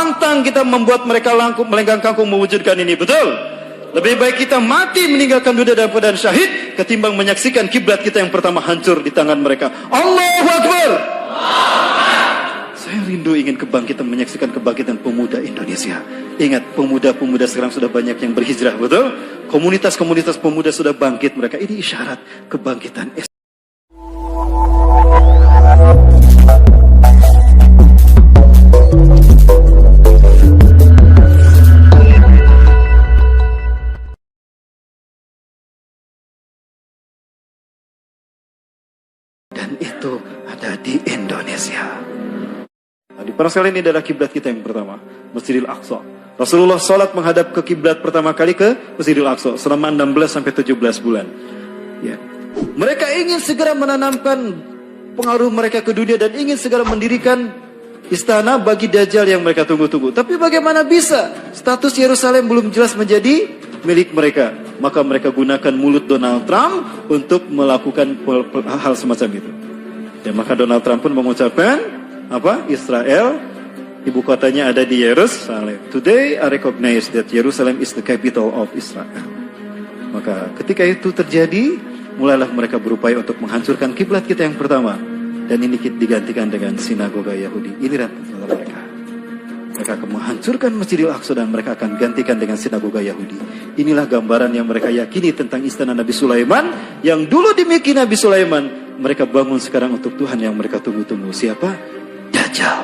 pantang kita membuat mereka melenggang kangkung mewujudkan ini, betul? Lebih baik kita mati meninggalkan dunia dalam keadaan syahid ketimbang menyaksikan kiblat kita yang pertama hancur di tangan mereka. Allahu Akbar. Saya rindu ingin kebangkitan, menyaksikan kebangkitan pemuda Indonesia. Ingat, pemuda-pemuda sekarang sudah banyak yang berhijrah, betul? Komunitas-komunitas pemuda sudah bangkit mereka. Ini isyarat kebangkitan. Dan itu ada di Indonesia. Di perang kali ini adalah kiblat kita yang pertama, Masjidil Aqsa. Rasulullah salat menghadap ke kiblat pertama kali ke Masjidil Aqsa selama 16 sampai 17 bulan. Ya. Mereka ingin segera menanamkan pengaruh mereka ke dunia dan ingin segera mendirikan istana bagi Dajjal yang mereka tunggu-tunggu. Tapi bagaimana bisa? Status Yerusalem belum jelas menjadi milik mereka. Maka mereka gunakan mulut Donald Trump untuk melakukan hal semacam itu. Dan maka Donald Trump pun mengucapkan Israel, ibu kotanya ada di Yerusalem. Today I recognize that Jerusalem is the capital of Israel. Maka ketika itu terjadi, mulailah mereka berupaya untuk menghancurkan kiblat kita yang pertama. Dan ini digantikan dengan sinagoga Yahudi. Ini rencana mereka. Mereka akan menghancurkan Masjidil Aqsa dan mereka akan gantikan dengan sinagoga Yahudi. Inilah gambaran yang mereka yakini tentang istana Nabi Sulaiman. Yang dulu dimiliki Nabi Sulaiman, mereka bangun sekarang untuk Tuhan yang mereka tunggu-tunggu. Siapa? Dajjal.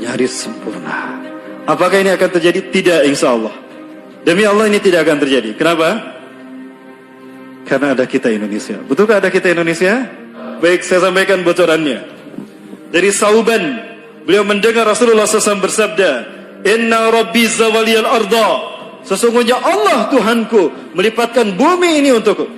Nyaris sempurna. Apakah ini akan terjadi? Tidak, insya Allah. Demi Allah ini tidak akan terjadi. Kenapa? Karena ada kita Indonesia. Betulkah ada kita Indonesia? Baik, saya sampaikan bocorannya. Dari Sauban, beliau mendengar Rasulullah SAW bersabda, Inna Rabbi zawaliyal arda. Sesungguhnya Allah Tuhanku melipatkan bumi ini untukku.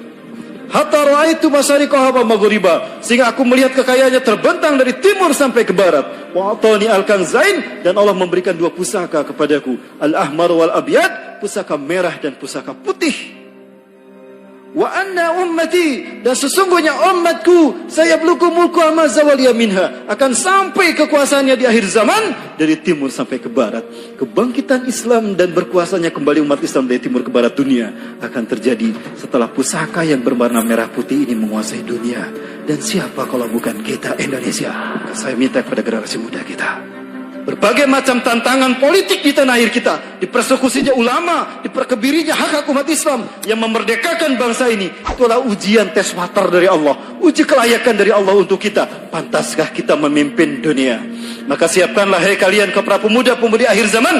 Hatta ra'aitu masyariqaha wa maghriba, sehingga aku melihat kekayaannya terbentang dari timur sampai ke barat. Wa atani al-kanzain, dan Allah memberikan dua pusaka kepadaku, al-ahmar wal abyad, pusaka merah dan pusaka putih. Wa anna ummati, dan sesungguhnya umatku, saya belum mulku ama zawaliya minha, akan sampai kekuasaannya di akhir zaman dari timur sampai ke barat. Kebangkitan Islam dan berkuasanya kembali umat Islam dari timur ke barat dunia akan terjadi setelah pusaka yang berwarna merah putih ini menguasai dunia. Dan siapa kalau bukan kita Indonesia? Saya minta kepada generasi muda kita. Berbagai macam tantangan politik di tanah air kita, dipersekusinya ulama, diperkebirinya hak-hak umat Islam yang memerdekakan bangsa ini. Itulah ujian tes water dari Allah, uji kelayakan dari Allah untuk kita. Pantaskah kita memimpin dunia? Maka siapkanlah hai kalian ke para pemuda-pemudi akhir zaman.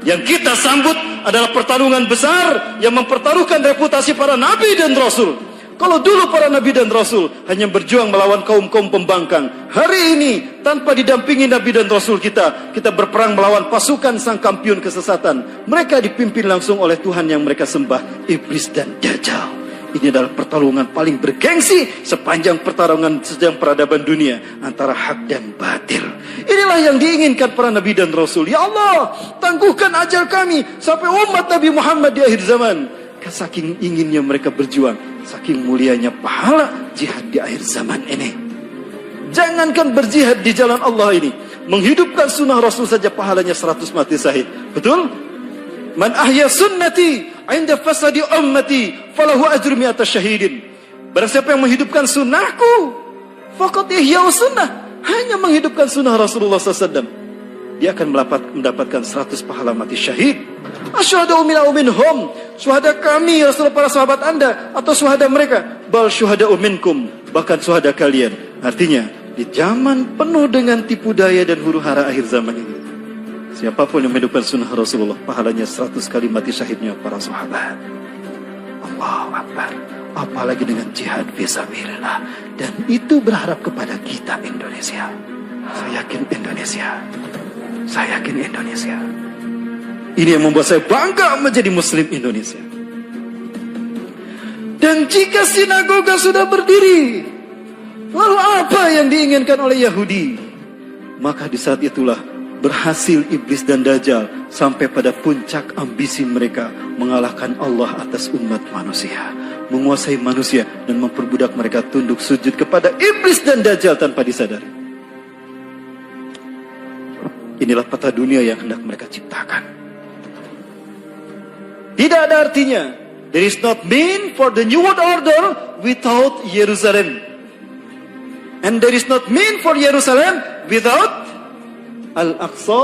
Yang kita sambut adalah pertarungan besar yang mempertaruhkan reputasi para nabi dan rasul. Kalau dulu para nabi dan rasul hanya berjuang melawan kaum-kaum pembangkang, hari ini tanpa didampingi nabi dan rasul kita berperang melawan pasukan sang kampiun kesesatan. Mereka dipimpin langsung oleh Tuhan yang mereka sembah, iblis dan Dajjal. Ini adalah pertarungan paling bergengsi sepanjang pertarungan sejak peradaban dunia antara hak dan batil. Inilah yang diinginkan para nabi dan rasul. Ya Allah, tangguhkan ajal kami sampai umat Nabi Muhammad di akhir zaman. Saking inginnya mereka berjuang, saking mulianya pahala jihad di akhir zaman ini. Jangankan berjihad di jalan Allah ini, menghidupkan sunnah Rasul saja pahalanya 100 mati syahid. Betul? Man ahya sunnati inda fasadi ummati falahu ajru mi'ata syahidin. Barang siapa yang menghidupkan sunnahku, faqad ihya'u sunnah, hanya menghidupkan sunnah Rasulullah SAW, dia akan mendapatkan 100 pahala mati syahid. Asyhadu minhum, syuhada kami Rasulullah, para sahabat Anda atau syuhada mereka, bal syuhada minkum, bahkan syuhada kalian. Artinya di zaman penuh dengan tipu daya dan huru hara akhir zaman ini, siapapun yang menghidupkan sunnah Rasulullah, pahalanya 100 kali mati syahidnya para sahabat. Allahu Akbar. Apalagi dengan jihad fisabilillah. Dan itu berharap kepada kita Indonesia. Saya yakin Indonesia. Saya yakin Indonesia. Ini yang membuat saya bangga menjadi Muslim Indonesia. Dan jika sinagoga sudah berdiri, lalu apa yang diinginkan oleh Yahudi? Maka di saat itulah berhasil iblis dan Dajjal sampai pada puncak ambisi mereka, mengalahkan Allah atas umat manusia, menguasai manusia dan memperbudak mereka tunduk sujud kepada iblis dan Dajjal tanpa disadari. Inilah peta dunia yang hendak mereka ciptakan. Tidak ada artinya. There is not mean for the New World Order without Jerusalem. And there is not mean for Jerusalem without Al-Aqsa.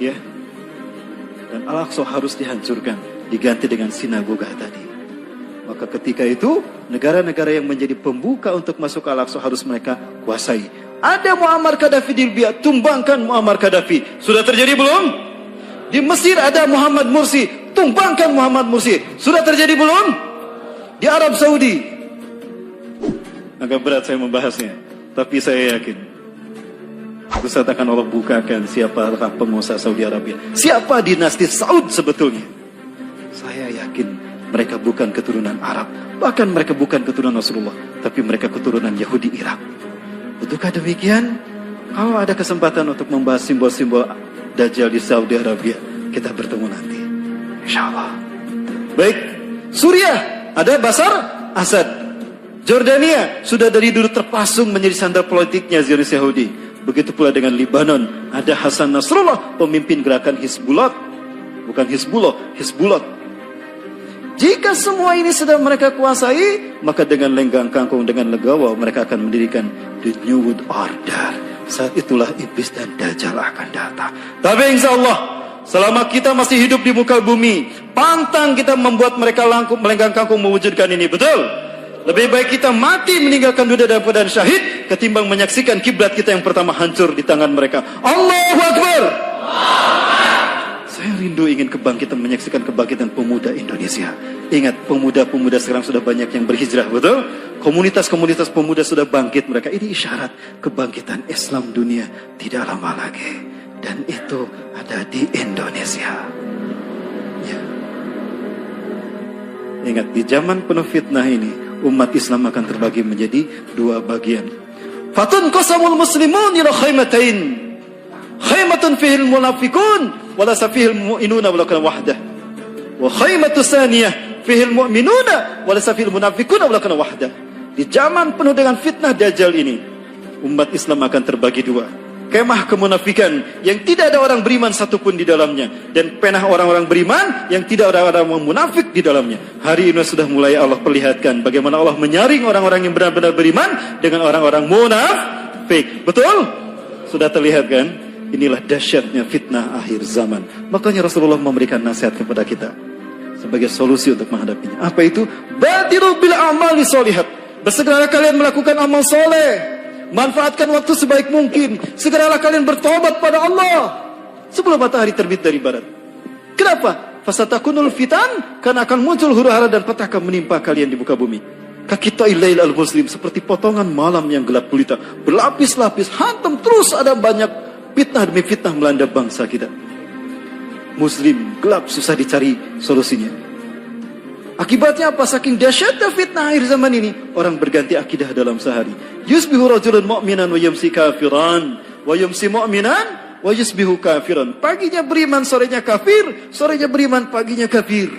Ya. Dan Al-Aqsa harus dihancurkan, diganti dengan sinagoga tadi. Maka ketika itu, negara-negara yang menjadi pembuka untuk masuk ke Al-Aqsa harus mereka kuasai. Ada Muammar Gaddafi di Libya, tumbangkan Muammar Gaddafi. Sudah terjadi belum? Di Mesir ada Muhammad Mursi, tumbangkan Muhammad Mursi. Sudah terjadi belum? Di Arab Saudi. Agak berat saya membahasnya, tapi saya yakin Ustaz akan Allah bukakan siapakah pengusaha Saudi Arabia, siapa dinasti Saud sebetulnya. Saya yakin mereka bukan keturunan Arab, bahkan mereka bukan keturunan Rasulullah, tapi mereka keturunan Yahudi Irak. Betulkah demikian? Kalau ada kesempatan untuk membahas simbol-simbol Dajjal di Saudi Arabia, kita bertemu nanti, insyaallah. Baik, Suriah ada Bashar Assad. Jordania sudah dari dulu terpasung menjadi sandar politiknya Zionis Yahudi. Begitu pula dengan Libanon, ada Hasan Nasrullah, pemimpin gerakan Hizbullah. Bukan Hizbullah, Hizbullah. Jika semua ini sudah mereka kuasai, maka dengan lenggang kangkung, dengan legawa, mereka akan mendirikan the New World Order. Saat itulah iblis dan Dajjal akan datang. Tapi insya Allah, selama kita masih hidup di muka bumi, pantang kita membuat mereka melenggang kangkung mewujudkan ini, betul? Lebih baik kita mati meninggalkan dunia dalam keadaan syahid ketimbang menyaksikan kiblat kita yang pertama hancur di tangan mereka. Allahu Akbar. Saya rindu ingin kebangkitan, menyaksikan kebangkitan pemuda Indonesia. Ingat, pemuda-pemuda sekarang sudah banyak yang berhijrah, betul? Komunitas-komunitas pemuda sudah bangkit mereka. Ini isyarat kebangkitan Islam dunia tidak lama lagi. Dan itu ada di Indonesia. Ya. Ingat, di zaman penuh fitnah ini, umat Islam akan terbagi menjadi dua bagian. Fatun qasamul muslimun ila khaymatain. Khaymatun fihil munafiqun wa la safihil mu'minuna walakin wahdah. Wa khaymatu saniyah fihil mu'minuna wa la safihil munafiquna walakin wahdah. Di zaman penuh dengan fitnah Dajjal ini, umat Islam akan terbagi dua. Kemah kemunafikan yang tidak ada orang beriman satupun di dalamnya, dan penah orang-orang beriman yang tidak ada orang munafik di dalamnya. Hari ini sudah mulai Allah perlihatkan bagaimana Allah menyaring orang-orang yang benar-benar beriman dengan orang-orang munafik. Betul? Sudah terlihat kan? Inilah dahsyatnya fitnah akhir zaman. Makanya Rasulullah memberikan nasihat kepada kita sebagai solusi untuk menghadapinya. Apa itu? Badiru bil a'mali sholihat. Bersegeralah kalian melakukan amal soleh. Manfaatkan waktu sebaik mungkin. Segeralah kalian bertobat pada Allah sebelum matahari terbit dari barat. Kenapa? Fasatakunul fitan, karena akan muncul huru-hara dan petaka menimpa kalian di muka bumi. Kakita'il lail al-muslim, seperti potongan malam yang gelap gulita, berlapis-lapis, hantam terus ada banyak fitnah demi fitnah melanda bangsa kita. Muslim gelap, susah dicari solusinya. Akibatnya apa? Saking dahsyatnya fitnah akhir zaman ini, orang berganti akidah dalam sehari. Yusbihu rajulun mu'minan wa yumsi kafiran, wa yumsi mu'minan wa yusbihu kafiran. Paginya beriman, sorenya kafir, sorenya beriman, paginya kafir.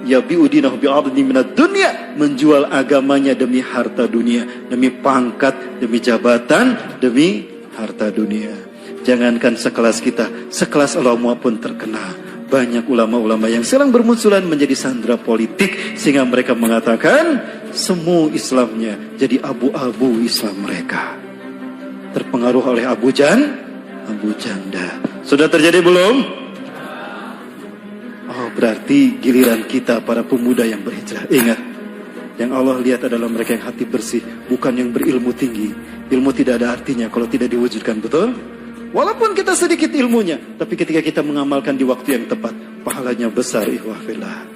Yabi'u dinahu bi'adni minad dunya, menjual agamanya demi harta dunia, demi pangkat, demi jabatan, demi harta dunia. Jangankan sekelas kita, sekelas ulama pun terkena. Banyak ulama-ulama yang sekarang bermunculan menjadi sandera politik, sehingga mereka mengatakan semu Islamnya jadi abu-abu Islam mereka. Terpengaruh oleh Abu Janda. Sudah terjadi belum? Oh, berarti giliran kita para pemuda yang berhijrah. Ingat, yang Allah lihat adalah mereka yang hati bersih, bukan yang berilmu tinggi. Ilmu tidak ada artinya kalau tidak diwujudkan, betul? Walaupun kita sedikit ilmunya, tapi ketika kita mengamalkan di waktu yang tepat, pahalanya besar, ikhwah fillah.